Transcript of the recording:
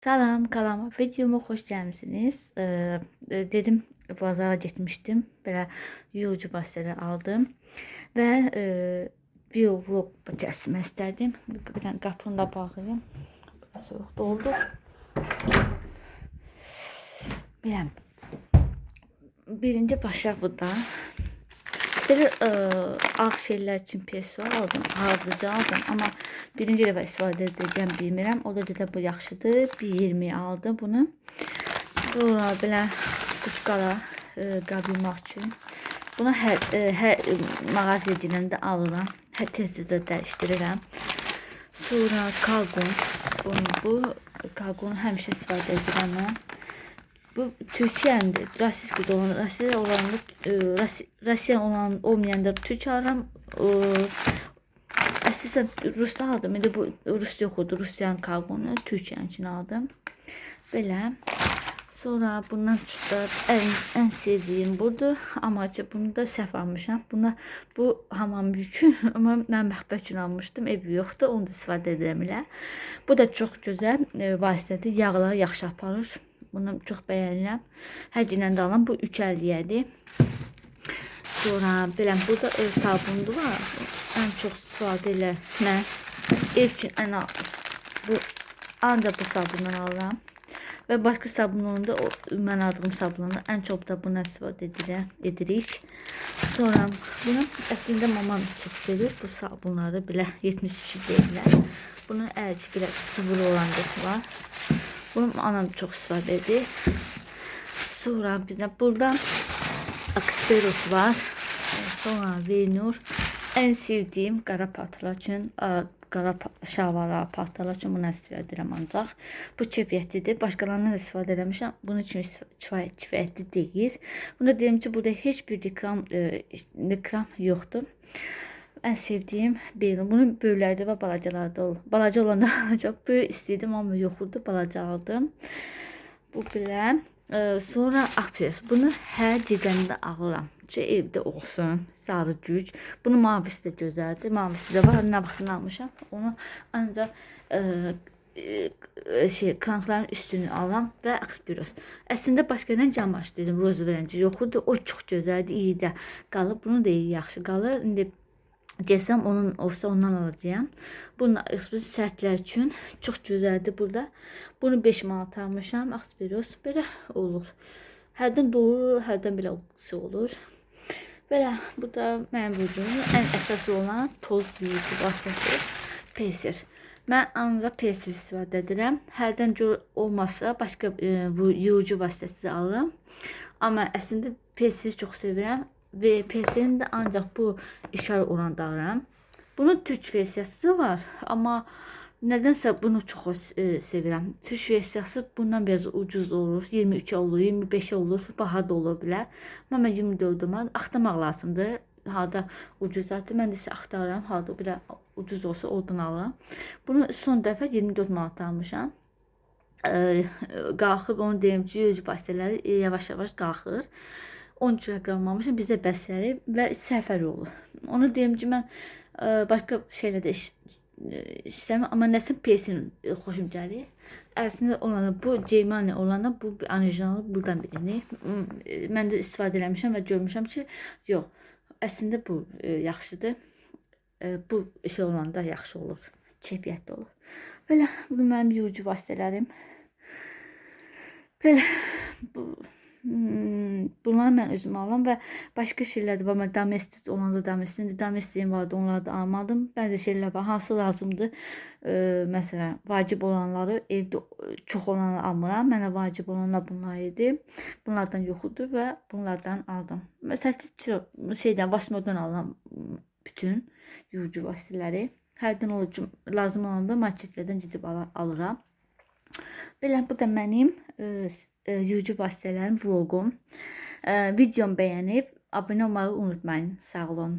Salam, kanalıma, videoma xoş gəlmisiniz. Dedim, bazara getmişdim. Belə yuyucu vasitələri aldım və video vlog çəkmək istədim. Bir dənə qapını da bağlayım. Soyuq doldu. Biləm. Birinci başlayaq buradan. Belə ağ şeylər üçün peso aldım, hardıcı aldım. Amma birinci dəfə istifadə edəcəm bilmirəm. O da dedi bu yaxşıdır. 1.20 aldım bunu. Sonra belə quşqara qabırmaq üçün. Bunu hər mağazaya gedəndə alıram. Tez-tez də dəyişdirirəm. Sonra kalqon. Bu kalqonu həmişə istifadə edirəm mən. Bu Türkiye'nin Rasiska'da olan, Rusya olan olmayanda Türkiye aram. Əsasən Rus'ta aldım. İndi bu Rus yoxdur. Rusiyanın kalqonu Türkiye'nin için aldım. Belə. Sonra bundan çıxdı en sevdiyim budur. Amma bunu da səhv almışam. Bu hamam üçün, amma mən mətbəx üçün almışdım. Ev yoxdur. Onu da istifadə edirəm elə. Bu da çox gözəl vasitədir. Yağları yaxşı aparır. Bunu çox bəyənirəm. Həclə də alan bu 3.50-yədir. Sonra belə burada ev sabunu var. Ən çox istifadə elə mən ev üçün bu ancaq bu sabundan alıram. Və başqa sabunlarında mən aldığım sabunlarında ən çox da buna istifadə edirik. Sonra bunu əslində mamam çox sevir bu sabunları belə 72 deyirlər. Bunun əlçi belə sıvılı olan da var. Bunu anam çox istifadə edir. Sonra bizdə buradan Aksperos var. Sonra Venur. En sevdiyim qara paltarlar üçün, qara şalvarlar, paltarlar üçün bunu istifadə edirəm ancaq. Bu keyfiyyətlidir. Başqalarından da istifadə eləmişəm. Bunun üçün kifayətli deyil. Bunda deyim ki, burada heç bir reklam yoxdur. En sevdiyim benim. Bunun böyüklərdə və balacalarda olur. Balaca olanda çox böyük istəyirdim, amma yoxurdu. Balaca aldım. Bu belə. Sonra Akpres. Bunu hər gedəndə alıram. Ki evdə olsun. Sarı güc. Bunun mavisi də gözəldir. Mavisi də var. Nə vaxtını almışam. Onu ancaq krankların üstünü alam və Akpres. Əslində başqa nə cam başlaydım. Roz verənci yoxurdu. O çox gözəldir. İyi də qalıb. Bunu da iyi yaxşı qalır. İndi desem onun olsa ondan alacağım. Bunun sərtlər üçün çox gözəldir burada. Bunu 5 manat almışam. Akpres belə olur. Hərdən dolur, hərdən belə olur. Belə bu da mənim vücudumun ən əsası olan toz yuyucu vasitəsi Persil. Mən ancaq Persil istifadə edirəm. Hərdən olmazsa başqa yuyucu vasitəsi alıram. Amma əslində Persili çox sevirəm. Ve Persilin de ancak bu işarə oranda alıram. Bunun Türk versiyası var. Amma nədənsə bunu çox sevirəm. Türk versiyası bundan biraz ucuz olur. 23 olur, 25 olur, baha da ola bilər. Amma mən 24-ümə axtarmaq lazımdır. Harda ucuzatdır. Mən də isə axtarıram. Harda belə ucuz olsa oradan alıram. Bunu son dəfə 24 manat almışam. Qalxıb onu deyim ki, yuyucu vasitələri yavaş-yavaş qalxır. 13 rəqəm almışım, bizə bəsləri və səfəri olur. Onu deyim ki, mən başqa şeylə də istəməm, amma nəsə Persilin xoşum gəlir. Əslində olanda bu Ceymani olanda bu orijinalı buradan bilinir. Mən də istifadə eləmişəm və görmüşəm ki, yox, əslində bu yaxşıdır. Bu şey olanda yaxşı olur, keyfiyyətli olur. Belə, bu mənim yuyucu vasitələrim. Belə, bunları mən özüm alıram və başqa şeylər də var. Mən domestik olanda domestiğim vardı, onları da almadım. Bəzi şeylər var, hansı lazımdır. Məsələn, vacib olanları evdə çox olanları almıram. Mənə vacib olanlar bunlar idi. Bunlardan yoxudur və bunlardan aldım. Məsələn, şeydən, Vasmodan alıram bütün yuyucu vasitələri. Hərdən lazım olanda marketlərdən gedib alıram. Belə bu da mənim yuyucu vasitələrim vlogum. Videomu bəyənib abunə olmağı unutmayın. Sağ olun.